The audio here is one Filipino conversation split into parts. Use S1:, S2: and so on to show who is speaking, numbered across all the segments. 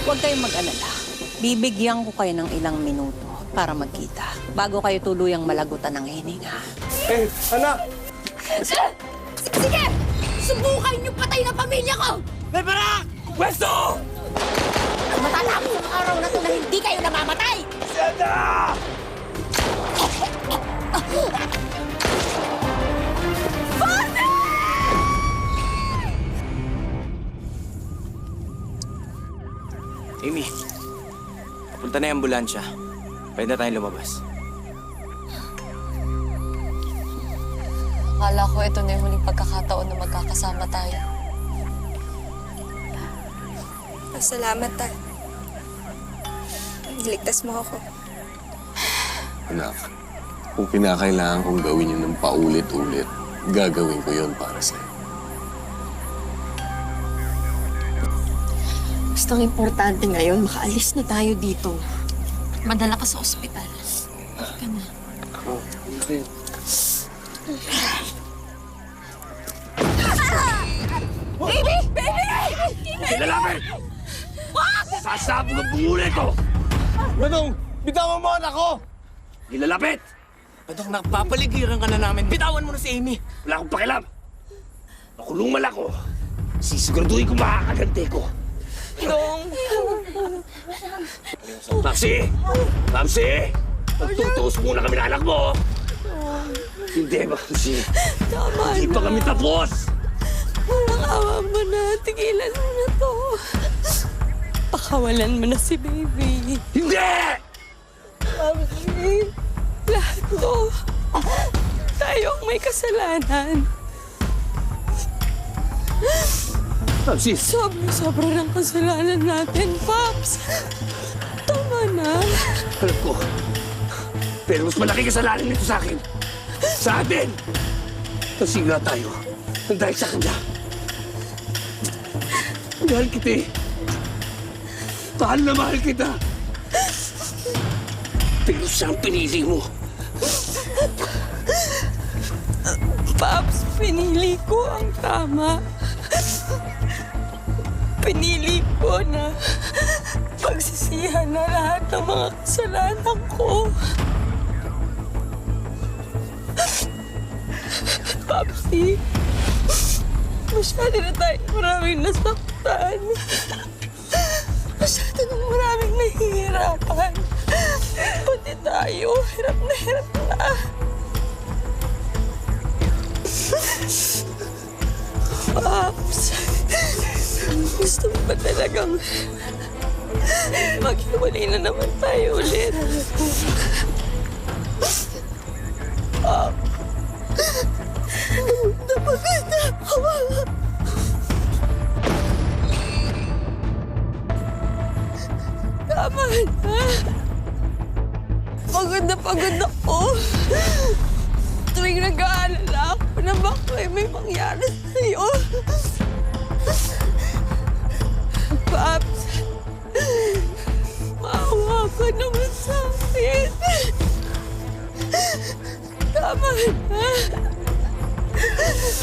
S1: Huwag kayong mag-alala. Bibigyan ko kayo ng ilang minuto para magkita bago kayo tuluyang malagutan ng hininga.
S2: Eh, anak!
S3: Sige! Subukan niyo patay ng pamilya ko!
S2: Bebara! Pwesto!
S3: Matatapos ang araw na to na hindi kayo namamatay!
S2: Senda!
S4: Amy, papunta na yung ambulansya. Pwede na tayong lumabas.
S5: Akala ko ito na yung huling pagkakataon na magkakasama tayo.
S6: Salamat, Ta. Niligtas mo ako.
S7: Anak, kung kinakailangan kong gawin yun ng paulit-ulit, gagawin ko yun para sa'yo.
S5: Basta ang importante ngayon, makaalis na tayo dito. Madala ka sa ospital. Ka na.
S3: Baby! Baby!
S2: Kinalapit! Sasabog ang bungo nito!
S7: Manong, bitawan mo anak ko!
S2: Nilalapit!
S4: Badong, napapaligiran ka na namin. Bitawan mo na si Amy.
S2: Wala akong pakialam. Nakulong man ako. Sisiguraduhin ko makakaganti ko.
S5: Dong!
S2: Mamsi! Mamsi! Magtutuos muna kami ng anak mo. Hindi, Mamsi.
S5: Tama
S2: Hindi pa kami tapos.
S5: Walang awa mo na. Tigilan mo na to. Pakawalan mo na si baby.
S2: Hindi!
S5: Mami, lahat to. Tayo ang may kasalanan.
S2: Mamsi!
S5: Sobra ng kasalanan natin, Pops. Tama na.
S2: Alam ko. Pero mas malaki kasalanan nito sa akin. Sa atin! Nasigla tayo. Nang dahil sa kanya. Mahal kita eh. Mahal na mahal kita. Pero siya ang pinili mo.
S5: Pops, pinili ko ang tama. Pinili ko na pagsisihan na lahat ng mga kasalanan ko. Popsi, masyado na tayo maraming nasaktan. Masyado na maraming nahihirapan. Pati tayo, hirap na. Pops, gusto mo ba talagang maghiwalay na naman tayo ulit? Pops, napagod na ako. Tama na. Pagod ako. Tuwing nag-aalala ako na baka may mangyari sa'yo. Pops, maawa ka naman sa akin. Tama na.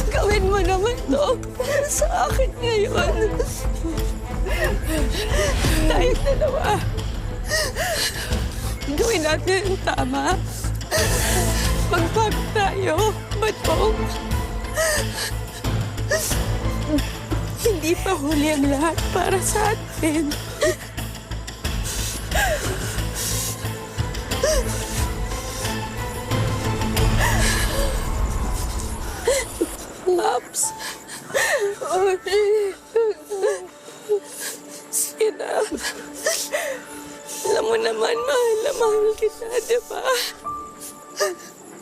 S5: Gawin mo naman to para sa akin ngayon. Tayong dalawa. Gawin natin ang tama. Magbago tayo, Batong. Hindi pa huli ang lahat para sa atin. Pops. Sige na. Alam mo naman, mahal na mahal kita, di ba?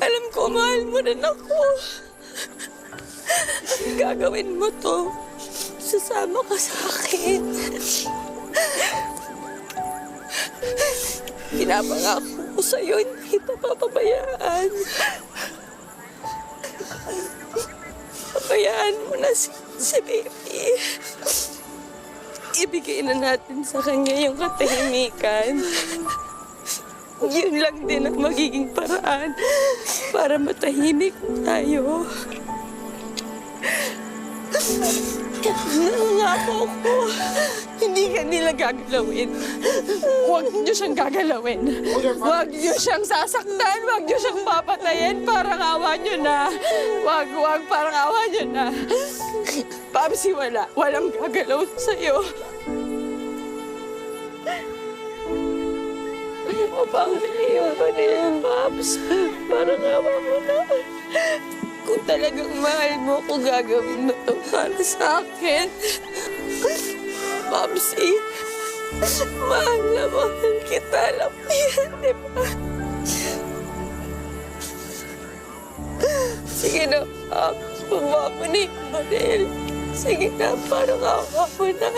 S5: Alam ko, mahal mo rin ako. Gagawin mo to. Sasama ka sa akin. Pinapangako ko sa'yo, hindi kita papabayaan. Pabayaan mo na si baby. Ibigay na natin sa kanya yung katahimikan. Yun lang din ang magiging paraan para matahimik tayo. Nangako ko, hindi ka nila gagalawin. Huwag niyo siyang gagalawin. Huwag niyo siyang sasaktan. Huwag niyo siyang papatayin. Parang awa niyo na. Huwag, parang awa niyo na. Papsi, walang gagalaw sa'yo. Mapangaliw ka nila, Paps. Parang awa mo na. Kung talagang mahal mo ko, gagawin mo to para sa akin. Papsi, mahal na mahal kita. Alam mo yan, di ba? Sige na, Paps. Baba mo na yung baril. Sige na, parang awa mo na.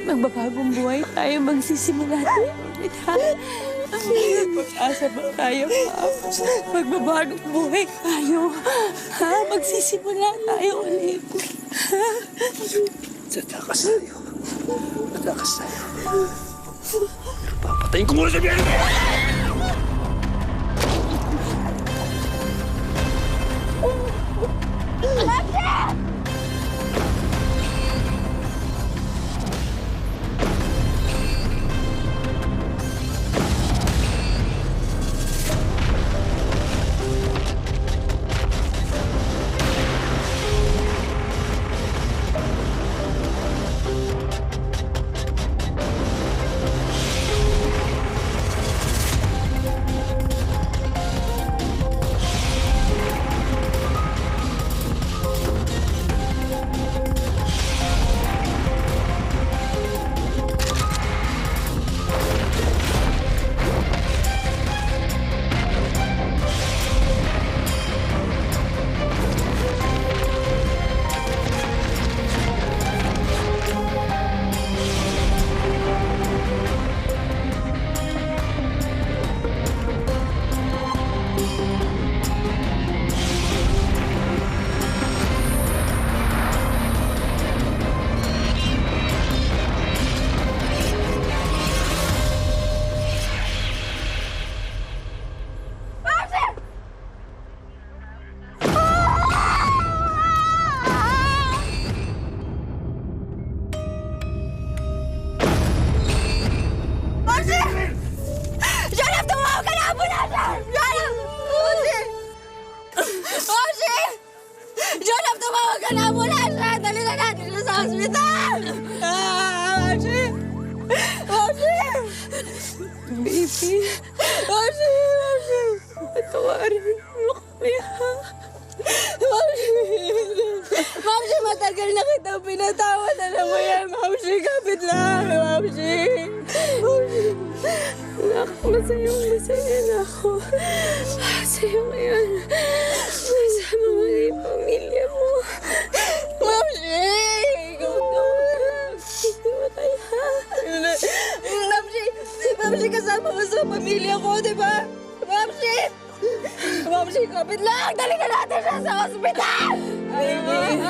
S5: Magbabagong buhay tayo, magsisimula tayo ulit, ha? Pag-asa ba tayo, Paps? Magbabagong buhay tayo, ha? Magsisimula tayo ulit.
S2: Tatakas tayo. Tatakas tayo. Pero papatayin ko muna sa biyahe!
S3: Jonah, tumawag ka na ambulansya! Dali na natin siya sa ospital! Mamsi! Mamsi!
S5: Baby,
S3: Mamsi! Mamsi!
S5: patawarin mo kami, ha?
S3: Mamsi, matagal na kitang pinatawad. Alam mo yan, Mamsi, kapit lang, Mamsi! Mamsi!
S5: Anak, masaya na ako. Masaya ngayon. Masama mo na yung pamilya mo.
S3: Mamsi! Ikaw na.
S5: Hindi mo tayo, ha?
S3: Mamsi! Mamsi, kasama mo sa pamilya ko, di ba? Mamsi! Mamsi, kapit lang! Dali na natin siya sa ospital!
S5: Baby,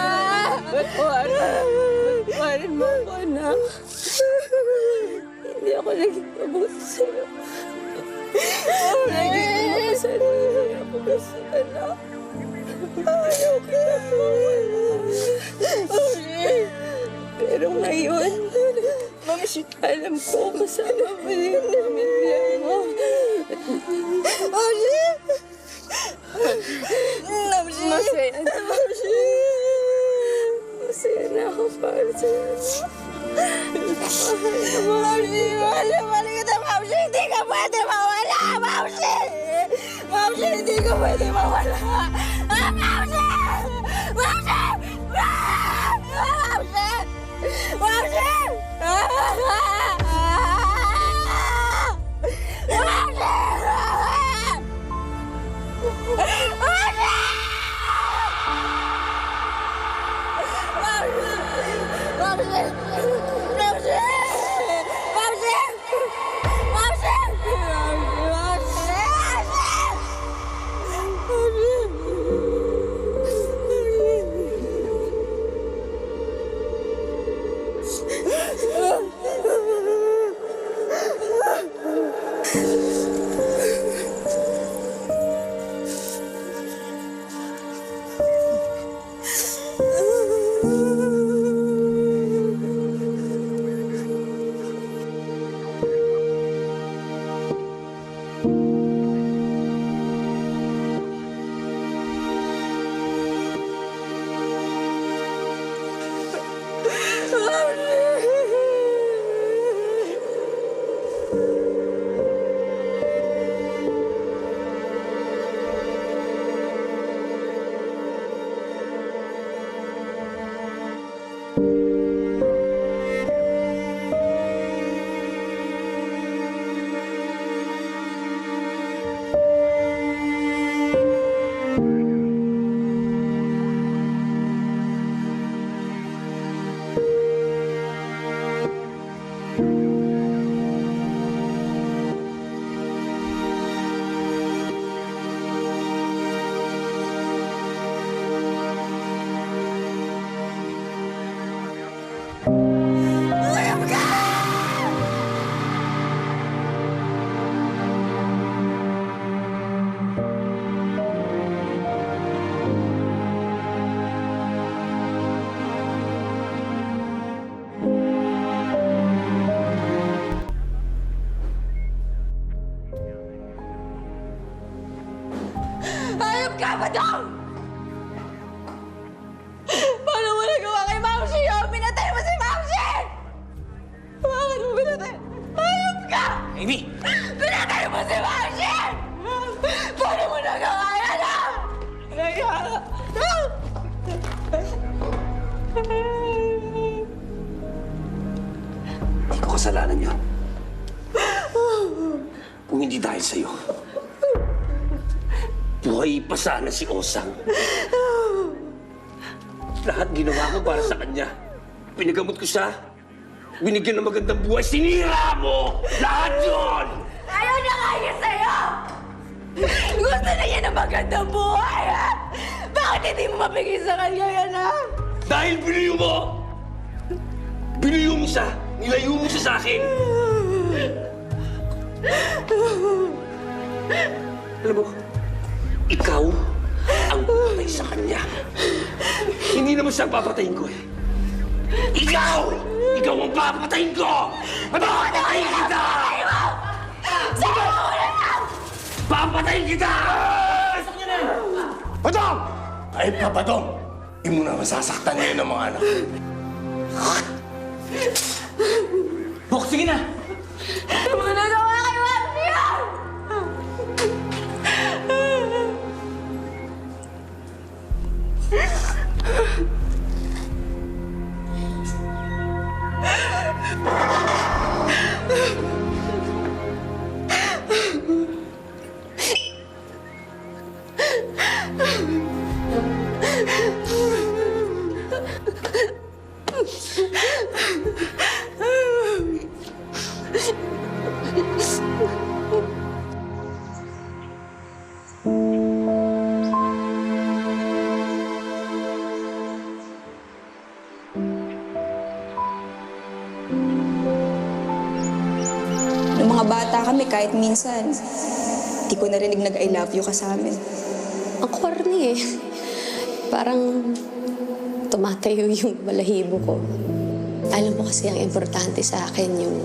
S5: patawarin mo ako, anak. Hindi ako naging mabuti sa'yo. Naging masarili ako kasi, anak. Ayaw kita po. Pero ngayon, Mamsi, alam ko kasama mo yung pamilya mo.
S3: Mamsi! Mamsi!
S5: Masaya na. Masaya na ako para sa'yo.
S3: Mamsi! Mahal kita, Mamsi! Hindi ka pwede mawala! Mamsi! Mamsi, hindi ka pwede mawala! Mamsi! Mamsi! Mamsi! Mamsi! ka, Badong! Paano mo nagawa kay Mamsi yun? Pinatay mo si Mamsi! Bakit mo pinatay? Hayop ka!
S2: Amy!
S3: Pinatay mo si Mamsi! Paano mo nagawa yan, ha?
S2: Hindi ko kasalanan yun. Kung hindi dahil sa'yo, buhay pa sana si Osang. Lahat ginawa ko para sa kanya. Pinagamot ko siya. Binigyan ng magandang buhay. Sinira mo! Lahat yun!
S3: Ayaw na nga niya sa'yo! Gusto na niya ng magandang buhay, ha? Bakit hindi mo mabigay sa kanya yan, ha?
S2: Dahil biniyo mo! Biniyo mo siya! Nilayo mo siya sa akin! Alam mo, ikaw ang patay sa kanya. Hindi naman siya ang papatayin ko eh. Ikaw! Ikaw ang papatayin ko! Papatayin kita! Papatayin kita! Badong! Ay, Papadong! Hindi mo na masasaktan ngayon ng mga anak. Bok, sige na!
S3: Ano mo nagawa kay Mamsi yan?
S6: Nung mga bata kami, kahit minsan, di ko narinig nag-I love you ka sa amin.
S8: Ang corny eh. Parang tumatayo yung balahibo ko. Alam mo kasi ang importante sa akin yung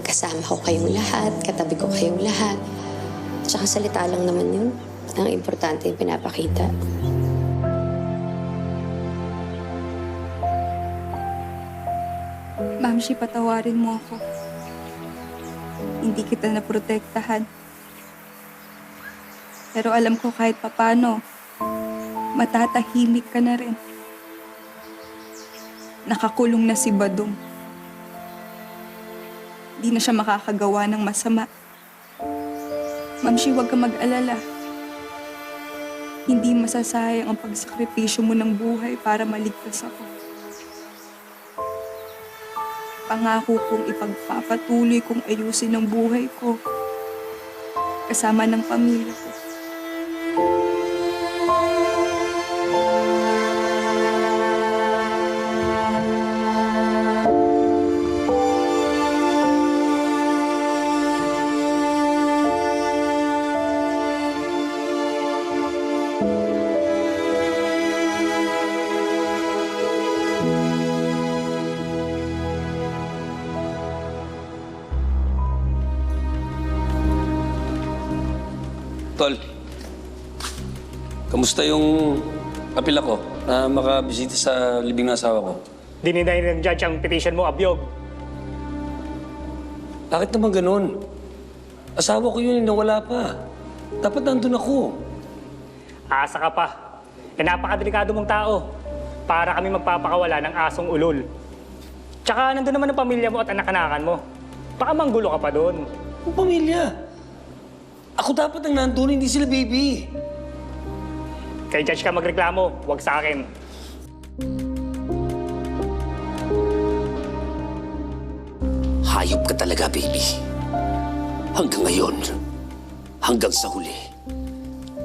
S8: kasama ko kayong lahat, katabi ko kayong lahat. Tsaka salita lang naman yun. Ang importante yung pinapakita.
S9: Mamsi, patawarin mo ako. Hindi kita naprotektahan. Pero alam ko kahit papano, matatahimik ka na rin. Nakakulong na si Badong. Di na siya makakagawa ng masama. Mamsi, huwag ka mag-alala. Hindi masasayang ang pagsakripisyo mo ng buhay para maligtas ako. Pangako kong ipagpapatuloy kong ayusin ang buhay ko kasama ng pamilya ko.
S2: Tol, kamusta yung kapila ko na makabisita sa libing ng asawa ko?
S10: Dininay ng judge ang petition mo, Abyog.
S2: Bakit naman ganun? Asawa ko yun, nawala pa. Dapat nandun ako.
S10: Asa ka pa. E napakadelikado mong tao. Para kami magpapakawala ng asong ulol. Tsaka nandun naman ang pamilya mo at anak-anakan mo. Baka manggulo ka pa doon.
S2: Ang pamilya. Ako dapat ang nandun, hindi sila baby.
S10: Kay judge ka magreklamo, huwag sa akin.
S2: Hayop ka talaga, baby. Hanggang ngayon, hanggang sa huli,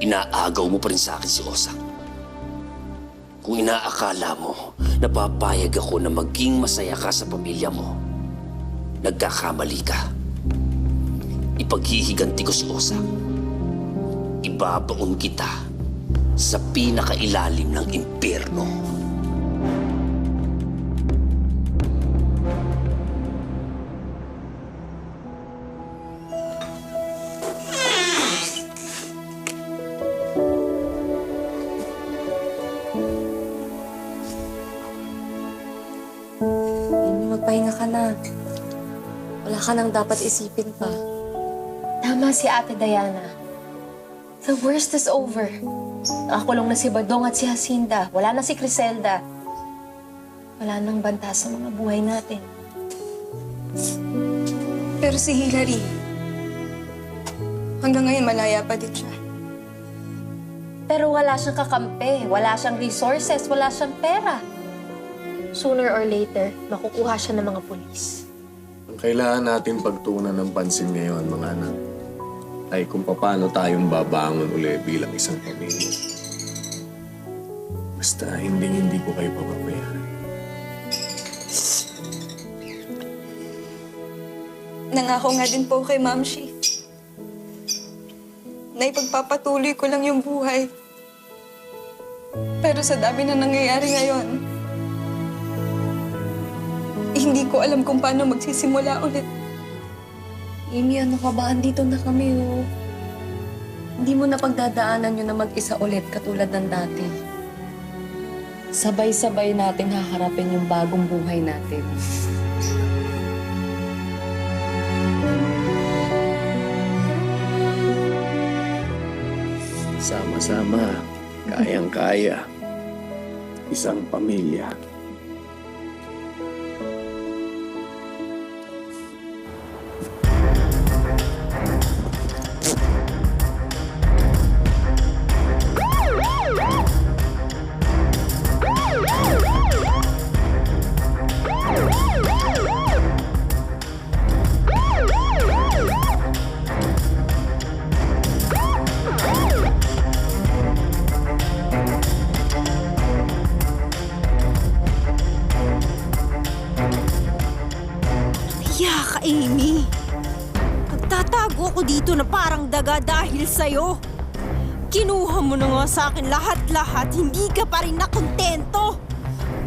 S2: inaagaw mo pa rin sa akin si Osang. Kung inaakala mo na papayag ako na maging masaya ka sa pamilya mo, nagkakamali ka. Ipaghihiganti ko si Osang. Ibabaon kita sa pinakailalim ng impyerno.
S11: na. Wala ka nang dapat isipin pa.
S8: Tama si Ate Diana. The worst is over. Nakakulong na si Badong at si Jacinda. Wala na si Criselda. Wala nang banta sa mga buhay natin.
S6: Pero si Hillary, hanggang ngayon malaya pa din siya.
S8: Pero wala siyang kakampi, wala siyang resources, wala siyang pera. Sooner or later, makukuha siya ng mga pulis.
S7: Ang kailangan natin pagtuunan ng pansin ngayon, mga anak, ay kung paano tayong babangon uli bilang isang pamilya. Basta hindi ko kayo papabayaan.
S6: Nangako nga din po kay Ma'am Shi na ipagpapatuloy ko lang yung buhay. Pero sa dami na nangyayari ngayon, hindi ko alam kung paano magsisimula ulit.
S11: Amy, ano ka ba? Andito na kami, oh. Hindi mo na pagdadaanan yun na mag-isa ulit katulad ng dati. Sabay-sabay natin haharapin yung bagong buhay natin.
S7: Sama-sama, kayang-kaya, isang pamilya.
S3: Yak, Amy. Nagtatago ako dito na parang daga dahil sa'yo. Kinuha mo na nga sa akin lahat-lahat, hindi ka pa rin nakontento.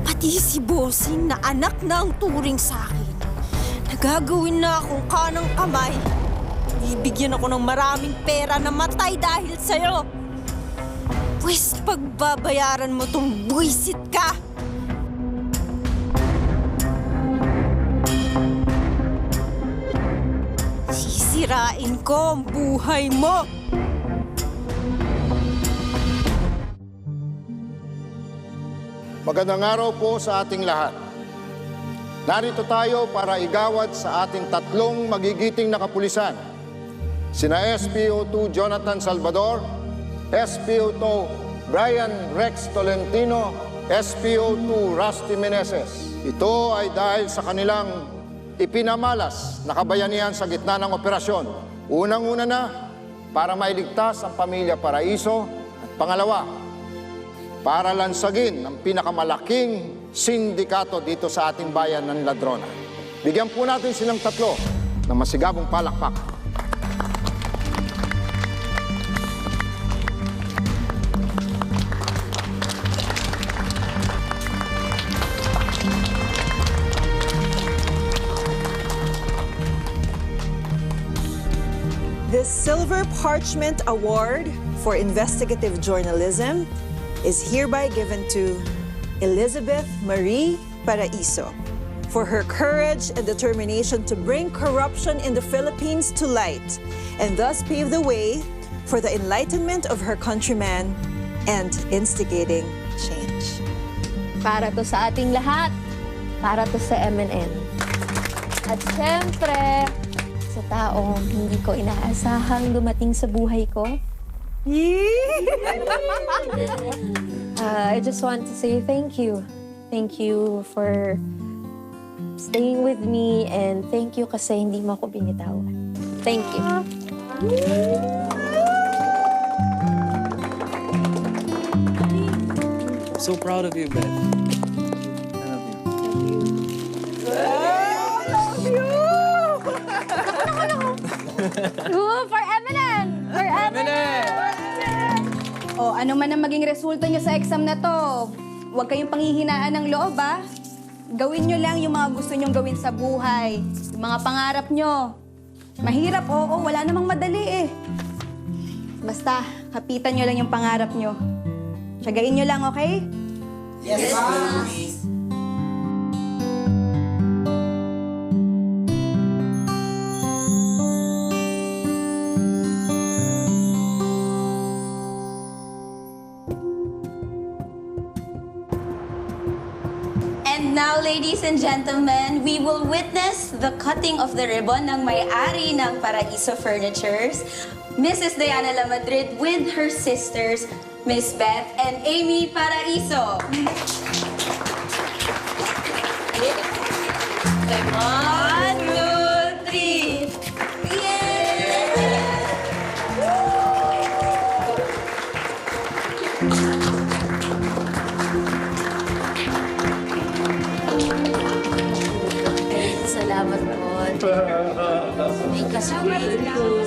S3: Pati si Bossing na anak na ang turing sa akin. Nagagawin na akong kanang kamay. Bibigyan ako ng maraming pera na matay dahil sa'yo. Pwes pagbabayaran mo tong buwisit ka. Sisirain ko ang buhay mo!
S12: Magandang araw po sa ating lahat. Narito tayo para igawad sa ating tatlong magigiting na kapulisan. Sina SPO2 Jonathan Salvador, SPO2 Brian Rex Tolentino, SPO2 Rusty Meneses. Ito ay dahil sa kanilang ipinamalas na kabayanihan sa gitna ng operasyon. Unang-una na, para mailigtas ang pamilya Paraiso. At pangalawa, para lansagin ang pinakamalaking sindikato dito sa ating bayan ng Ladrona. Bigyan po natin silang tatlo ng masigabong palakpak.
S13: The Silver Parchment Award for Investigative Journalism is hereby given to Elizabeth Marie Paraiso for her courage and determination to bring corruption in the Philippines to light and thus pave the way for the enlightenment of her countrymen and instigating change.
S8: Para to sa ating lahat. Para to sa MNN. At syempre, sa taong hindi ko inaasahang dumating sa buhay ko. I just want to say thank you. Thank you for staying with me and thank you kasi hindi mo ako binitawan. Thank you.
S4: I'm so proud of you, Beth. I love you.
S3: For MNN! For MNN! O, ano man ang maging resulta nyo sa exam na to, huwag kayong panghihinaan ng loob, ha? Gawin nyo lang yung mga gusto nyong gawin sa buhay. Yung mga pangarap nyo. Mahirap, oo, wala namang madali eh. Basta, kapitan nyo lang yung pangarap nyo. Tiyagain nyo lang, okay?
S14: Yes, ma'am. Now, ladies and gentlemen, we will witness the cutting of the ribbon ng may-ari ng Paraiso Furnitures, Mrs. Diana Lamadrid, with her sisters, Miss Beth and Amy Paraiso. One, two, three.
S11: Salamat po. Thank you,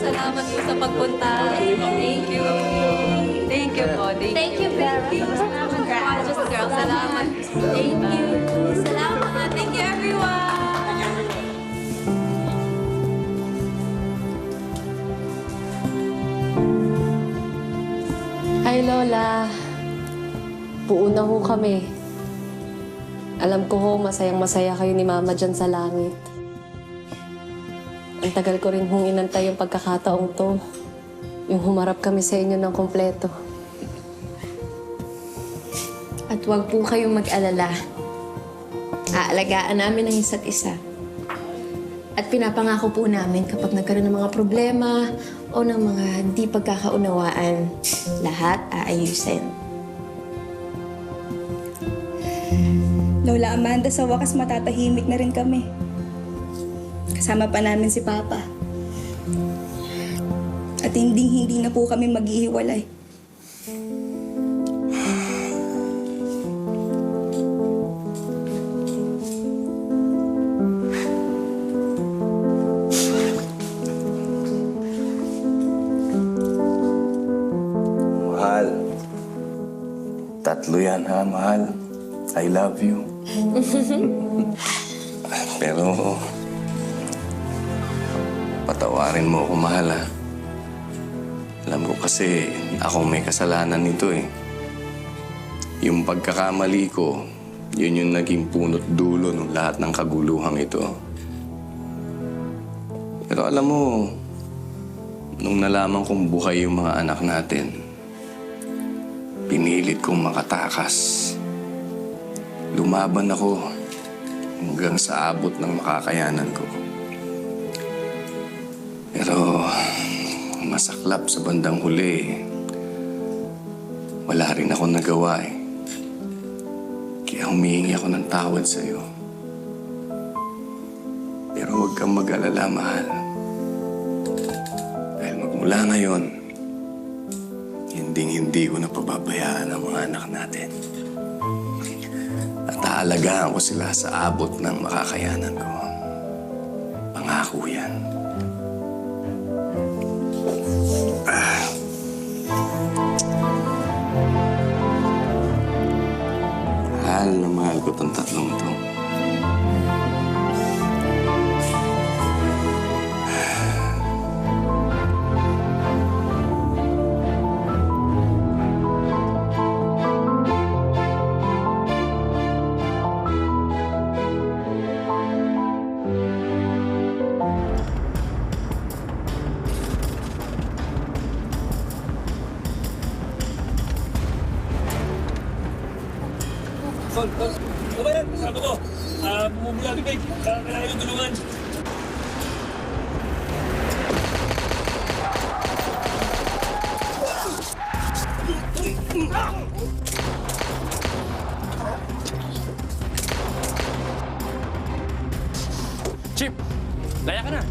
S11: Salamat po sa pagpunta. Thank you. Thank you po.
S14: Thank you very much.
S11: Just girl, salamat. Thank you. Salamat. Thank you, everyone.
S8: Hi, Lola. Buo na ho kami. Alam ko ho, masayang-masaya kayo ni Mama dyan sa langit. Ang tagal ko rin hong inantay yung pagkakataong to. Yung humarap kami sa inyo ng kompleto.
S15: At huwag po kayong mag-alala. Aalagaan namin ang isa't isa. At pinapangako po namin kapag nagkaroon ng mga problema o ng mga di pagkakaunawaan, lahat aayusin.
S6: Lola Amanda, sa wakas matatahimik na rin kami. Kasama pa namin si Papa. At hindi na po kami maghihiwalay.
S4: Mahal. Tatlo yan, ha, mahal. I love you. Pero, patawarin mo ako, mahal, ha? Alam ko kasi, ako may kasalanan nito, eh. Yung pagkakamali ko, yun yung naging punot dulo ng lahat ng kaguluhang ito. Pero alam mo, nung nalaman kong buhay yung mga anak natin, pinilit kong makatakas. Lumaban ako hanggang sa abot ng makakayanan ko. Pero masaklap sa bandang huli, wala rin ako nagawa eh. Kaya humihingi ako ng tawad sa'yo. Pero huwag kang mag-alala, mahal. Dahil magmula ngayon, hindi ko na pababayaan ang mga anak natin. At aalagaan ko sila sa abot ng makakayanan ko. Pangako yan. Mahal na mahal ko tong tatlong to.
S16: Ano ba yan? Kasama ko. Bumubula ni Babe. Kailangan yung tulungan.
S4: Chip! Laya ka na!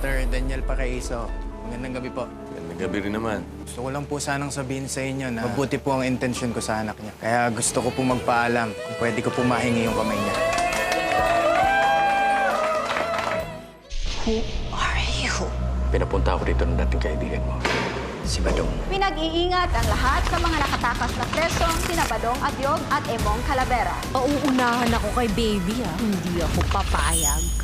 S17: Mr. Daniel Paraiso, magandang gabi po.
S7: Magandang gabi rin naman.
S17: Gusto ko lang po sanang sabihin sa inyo na mabuti po ang intensyon ko sa anak niya. Kaya gusto ko po magpaalam kung pwede ko po mahingi yung kamay niya.
S18: Who are you?
S2: Pinapunta ako rito ng dating kaibigan mo, si Badong.
S19: Pinag-iingat ang lahat sa mga nakatakas na presong sina Badong Adyog at Emong Calavera.
S3: Pauunahan ako kay baby, ha? Hindi ako papayag.